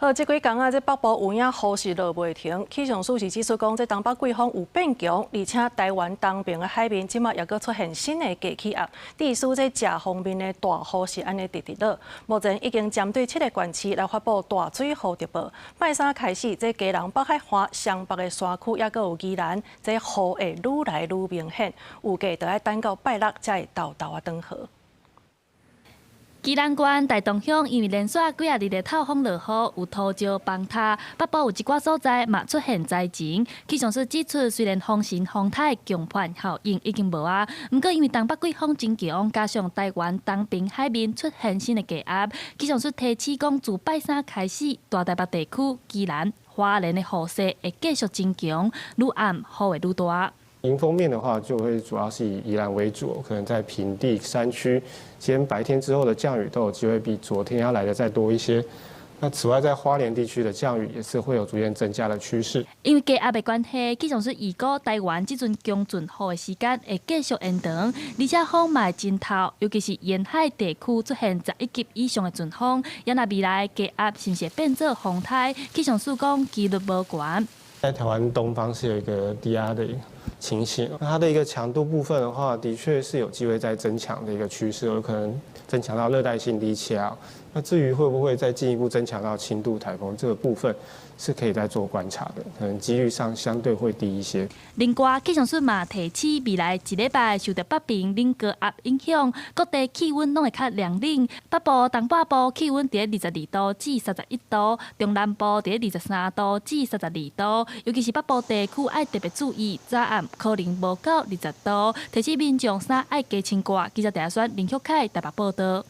好，这几天啊，这北部有影雨是落袂停。气象署是指出讲，这东北季风有变强，而且台湾东边的海面即马也搁出现新的低气压，致使这正方面的大雨是安尼直落。目前已经针对7个县市来发布大水雨特报。拜三开始，这基隆北海岸上北的山区，也搁有宜兰，这雨会愈来愈明显，预计就要等到拜六才会豆豆啊转好。 基隆县大同乡因为连续几日的透风落雨，有土石崩塌，北部有一寡所在嘛出现灾情。气象署指出，虽然风神风台强盘效应已经无啊，不过因为东北季风增强，加上台湾东边海面出现新的低压，气象署提醒讲，自拜三开始，大台北地区、基隆、花莲的雨势会继续增强，愈暗雨会愈大。 迎风面的话，就会主要是以宜兰为主，可能在平地、山区，今天白天之后的降雨都有机会比昨天要来的再多一些。那此外，在花莲地区的降雨也是会有逐渐增加的趋势。因为低压的关系，气象署预估台湾这阵强阵雨的时间会继续延长，而且风嘛会真透，尤其是沿海地区出现11级以上的阵风，也若未来低压甚至变做风台，气象署讲几率无悬。 在台湾东方是有一个低压的情形，那它的一个强度部分的话，的确是有机会在增强的一个趋势，有可能增强到热带性低气压。那至于会不会再进一步增强到轻度台风这个部分，是可以再做观察的，可能几率上相对会低一些。另外，气象署嘛提醒，未来一礼拜受到北平冷高压影响，各地气温拢会较凉冷。北部、东北部气温伫22度至31度，中南部伫23度至32度。尤其是北部地区要特别注意，早暗可能无到20度，提醒民众衫要加穿挂。记者陈亚轩、林旭凯台北报道。